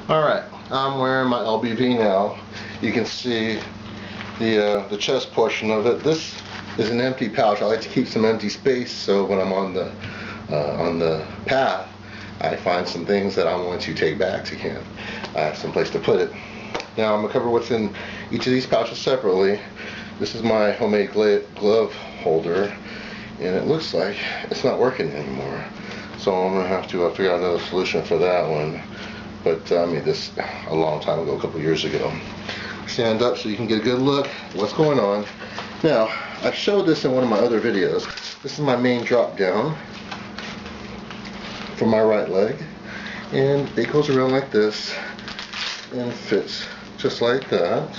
Alright, I'm wearing my LBV now. You can see the chest portion of it. This is an empty pouch. I like to keep some empty space so when I'm on the path, I find some things that I'm going to take back to camp. I have some place to put it. Now I'm going to cover what's in each of these pouches separately. This is my homemade glove holder, and it looks like it's not working anymore. So I'm going to have to figure out another solution for that one. But I made this a long time ago, a couple years ago. Stand up so you can get a good look at what's going on. Now, I've showed this in one of my other videos. This is my main drop down for my right leg. And it goes around like this and fits just like that.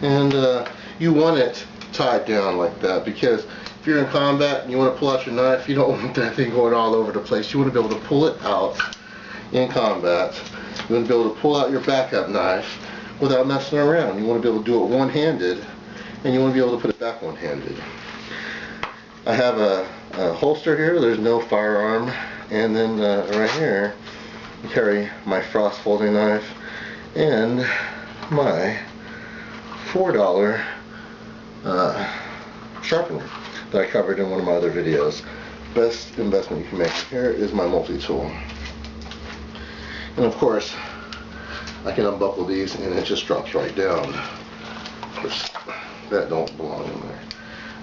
And you want it tied down like that, because if you're in combat and you want to pull out your knife, you don't want that thing going all over the place. You want to be able to pull it out in combat. You want to be able to pull out your backup knife without messing around. You want to be able to do it one-handed, and you want to be able to put it back one-handed. I have a holster here. There's no firearm, and then right here I carry my frost folding knife and my $4 sharpener that I covered in one of my other videos. Best investment you can make. Here is my multi-tool. And of course, I can unbuckle these and it just drops right down. Of course, that don't belong in there.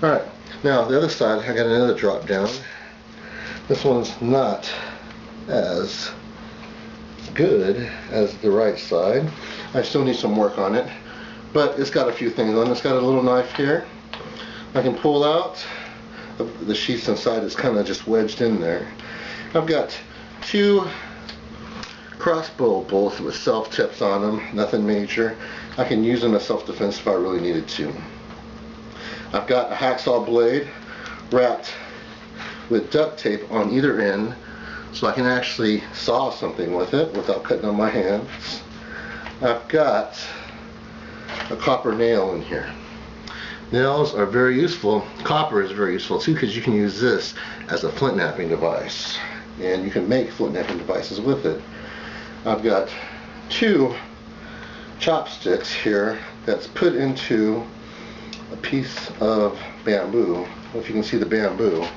Alright, now the other side, I got another drop down. This one's not as good as the right side. I still need some work on it. But it's got a few things on it. It's got a little knife here I can pull out. The sheath inside is kind of just wedged in there. I've got two crossbow bolts with self tips on them, nothing major. I can use them as self-defense if I really needed to. I've got a hacksaw blade wrapped with duct tape on either end so I can actually saw something with it without cutting on my hands. I've got a copper nail in here. Nails are very useful. Copper is very useful too, because you can use this as a flint knapping device, and you can make flint knapping devices with it. I've got two chopsticks here that's put into a piece of bamboo. I don't know if you can see the bamboo,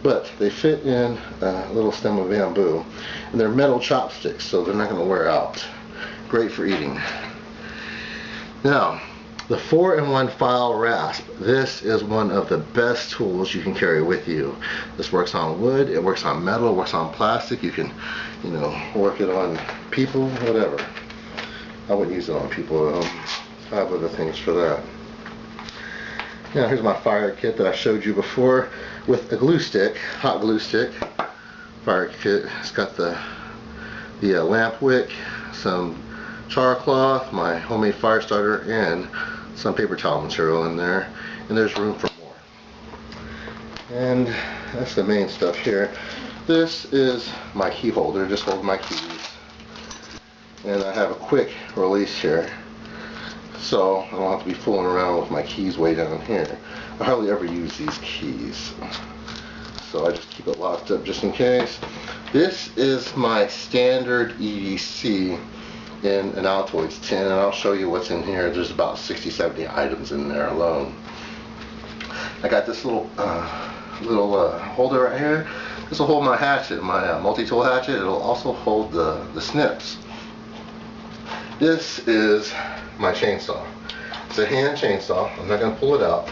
but they fit in a little stem of bamboo, and they're metal chopsticks, so they're not going to wear out. Great for eating. Now, the 4-in-1 file rasp. This is one of the best tools you can carry with you. This works on wood, it works on metal, it works on plastic. You can, work it on people, whatever. I wouldn't use it on people. I have other things for that. Now, here's my fire kit that I showed you before with a glue stick, hot glue stick. Fire kit. It's got the lamp wick, some char cloth, my homemade fire starter, and some paper towel material in there, and there's room for more. And that's the main stuff here. This is my key holder, just hold my keys, and I have a quick release here, so I don't have to be fooling around with my keys way down here. I hardly ever use these keys, so I just keep it locked up just in case. This is my standard EDC in an Altoids tin, and I'll show you what's in here. There's about 60-70 items in there alone. I got this little holder right here. This will hold my hatchet, my multi-tool hatchet. It'll also hold the snips. This is my chainsaw. It's a hand chainsaw. I'm not going to pull it out.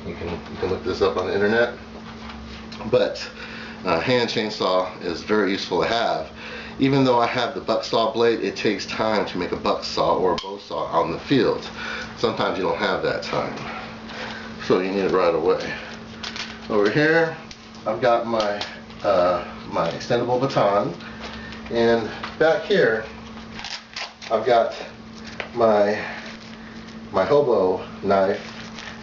You can look this up on the internet. But hand chainsaw is very useful to have. Even though I have the buck saw blade, it takes time to make a buck saw or a bow saw out in the field. Sometimes you don't have that time, so you need it right away. Over here, I've got my my extendable baton, and back here, I've got my hobo knife.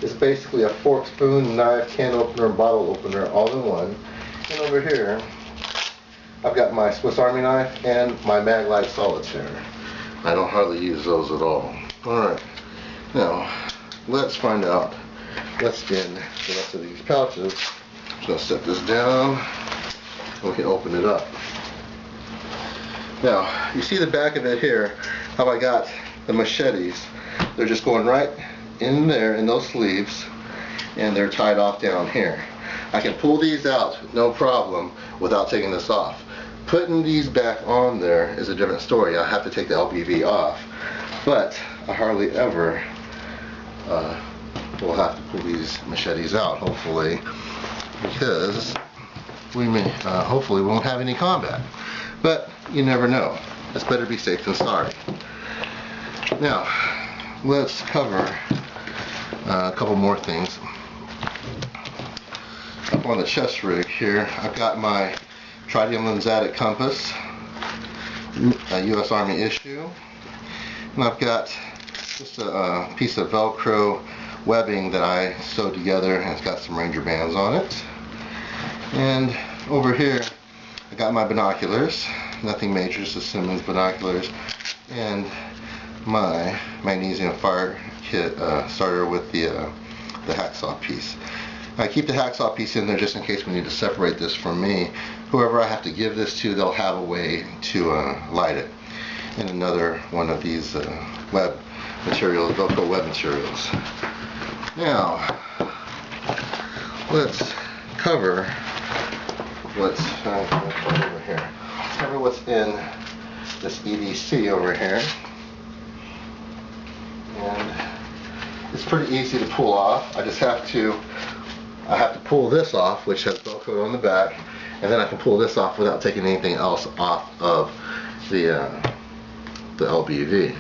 It's basically a fork, spoon, knife, can opener, bottle opener, all in one. And over here, I've got my Swiss Army knife and my Maglite solitaire. I don't hardly use those at all. Alright, now let's find out what's in the rest of these pouches. I'm going to set this down and we can open it up. Now, you see the back of it here, how I got the machetes. They're just going right in there in those sleeves, and they're tied off down here. I can pull these out no problem without taking this off. Putting these back on there is a different story. I have to take the LBV off, but I hardly ever will have to pull these machetes out, hopefully, because we may hopefully won't have any combat, but you never know. It's better be safe than sorry. Now let's cover a couple more things. Up on the chest rig here, I've got my tridimensional compass, a U.S. Army issue, and I've got just a piece of Velcro webbing that I sewed together, and it's got some Ranger bands on it. And over here I got my binoculars, nothing major, just the Simmons binoculars, and my magnesium fire kit starter with the hacksaw piece. I keep the hacksaw piece in there just in case we need to separate this from me. Whoever I have to give this to, they'll have a way to light it. And another one of these web materials, Velcro web materials. Now, let's cover what's over here. Let's cover what's in this EDC over here. And it's pretty easy to pull off. I have to pull this off, which has Velcro on the back, and then I can pull this off without taking anything else off of the LBV.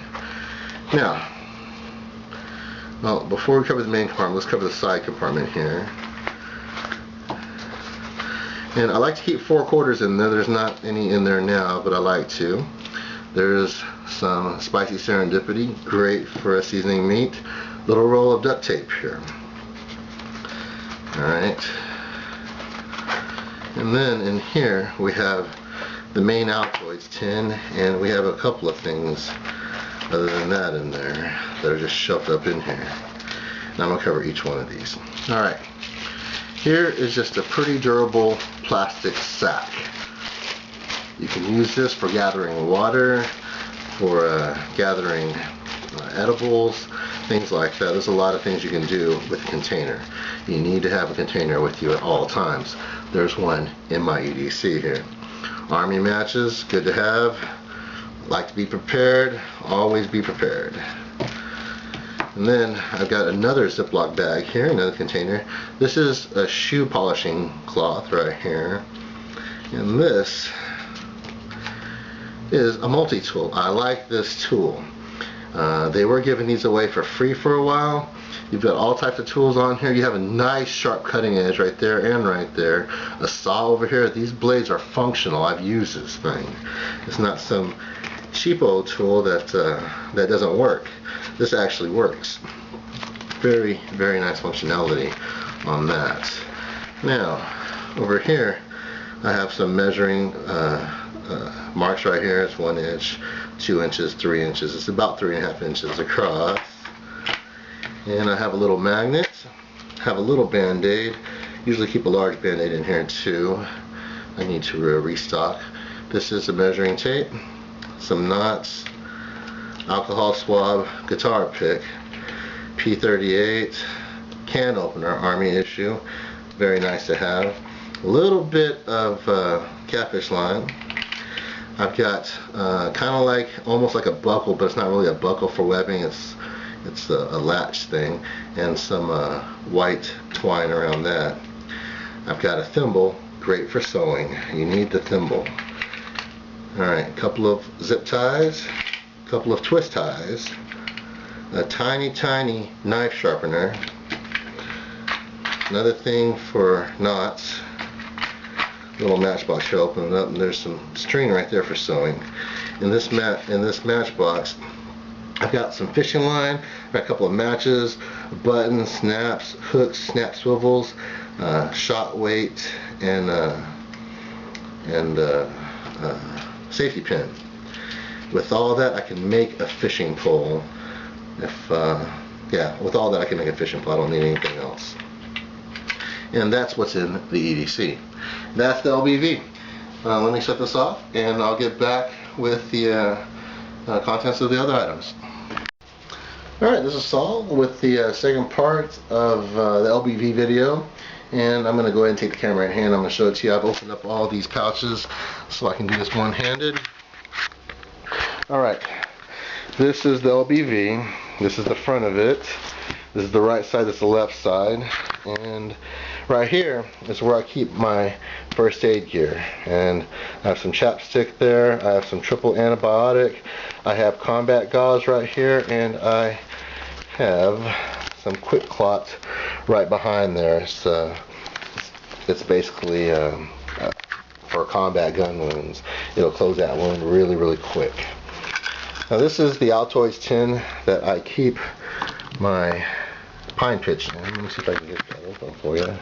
Now, well, before we cover the main compartment, let's cover the side compartment here. And I like to keep 4 quarters in there. There's not any in there now, but I like to. There's some spicy serendipity, great for a seasoning meat. Little roll of duct tape here. Alright. And then in here we have the main Altoids tin, and we have a couple of things other than that in there that are just shoved up in here. And I'm going to cover each one of these. Alright. Here is just a pretty durable plastic sack. You can use this for gathering water, for gathering edibles, things like that. There's a lot of things you can do with a container. You need to have a container with you at all times. There's one in my EDC here. Army matches, good to have. Like to be prepared, always be prepared. And then I've got another Ziploc bag here, another container. This is a shoe polishing cloth right here. And this is a multi-tool. I like this tool. They were giving these away for free for a while. You've got all types of tools on here. You have a nice sharp cutting edge right there and right there. A saw over here. These blades are functional. I've used this thing. It's not some cheapo tool that doesn't work. This actually works. Very, very nice functionality on that. Now, over here I have some measuring marks right here. It's 1 inch, 2 inches, 3 inches. It's about 3.5 inches across. And I have a little magnet, have a little band-aid. Usually keep a large band-aid in here too. I need to restock. This is a measuring tape, some knots, alcohol swab, guitar pick, P38, can opener, Army issue, very nice to have. A little bit of catfish line. I've got kind of like, almost like a buckle, but it's not really a buckle for webbing. It's a latch thing, and some white twine around that. I've got a thimble, great for sewing. You need the thimble. Alright, a couple of zip ties, a couple of twist ties, a tiny knife sharpener, another thing for knots, little matchbox here, open it up, and there's some string right there for sewing. In this matchbox, I've got some fishing line, I've got a couple of matches, buttons, snaps, hooks, snap swivels, shot weight, and safety pin. With all that, I can make a fishing pole if Yeah, with all that I can make a fishing pole. I don't need anything else. And that's what's in the EDC. That's the LBV. Let me shut this off and I'll get back with the contents of the other items. Alright, this is Saul with the second part of the LBV video, and I'm going to go ahead and take the camera in hand. I'm going to show it to you. I've opened up all these pouches so I can do this one-handed. Alright, this is the LBV. This is the front of it. This is the right side, this is the left side, and right here is where I keep my first aid gear. And I have some chapstick there, I have some triple antibiotic, I have combat gauze right here, and I have some quick clot right behind there. It's basically for combat gun wounds. It'll close that wound really, really quick. Now this is the Altoids tin that I keep my pine pitch in. Let me see if I can get that open for you.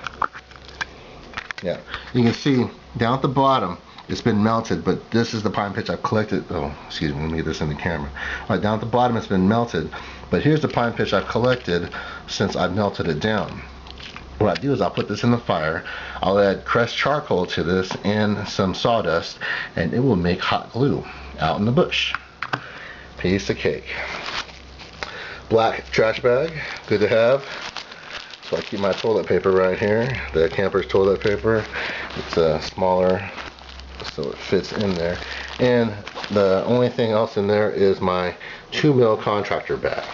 Yeah, you can see down at the bottom it's been melted, but this is the pine pitch I've collected. Oh, excuse me, let me get this in the camera. Alright, down at the bottom it's been melted, but here's the pine pitch I've collected since I've melted it down. What I do is I'll put this in the fire, I'll add crushed charcoal to this and some sawdust, and it will make hot glue out in the bush. Piece of cake. Black trash bag, good to have. So I keep my toilet paper right here, the camper's toilet paper. It's smaller, so it fits in there. And the only thing else in there is my 2 mil contractor bag,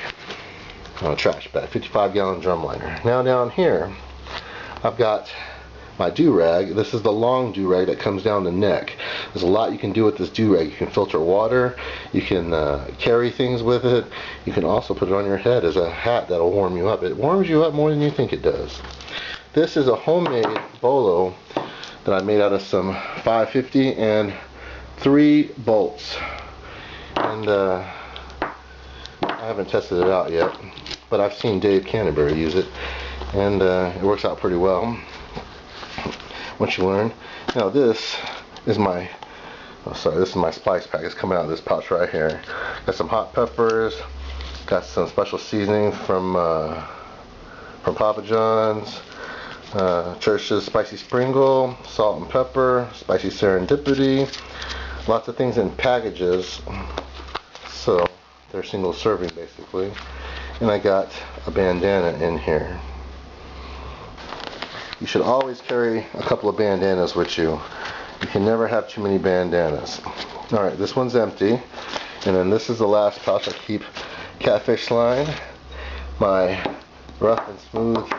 trash bag, 55-gallon drum liner. Now down here, I've got my do-rag. This is the long do-rag that comes down the neck. There's a lot you can do with this do-rag. You can filter water, you can carry things with it, you can also put it on your head as a hat that'll warm you up. It warms you up more than you think it does. This is a homemade bolo that I made out of some 550 and 3 bolts. And I haven't tested it out yet, but I've seen Dave Canterbury use it, and it works out pretty well once you learn. Now this is my this is my spice pack. It's coming out of this pouch right here. Got some hot peppers, got some special seasoning from Papa John's, Church's spicy sprinkle, salt and pepper, spicy serendipity, lots of things in packages, so they're single serving basically. And I got a bandana in here. You should always carry a couple of bandanas with you. You can never have too many bandanas. Alright, this one's empty. And then this is the last pouch I keep catfish line, my rough and smooth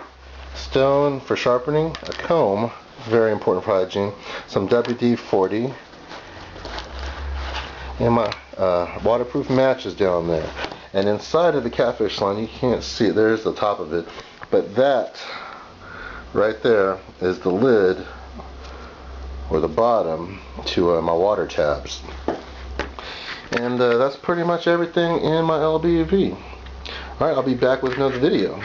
stone for sharpening, a comb, very important for hygiene, some WD-40, and my waterproof matches down there. And inside of the catfish line, you can't see it, there's the top of it, but that right there is the lid, or the bottom, to my water tabs. And that's pretty much everything in my LBV. Alright, I'll be back with another video.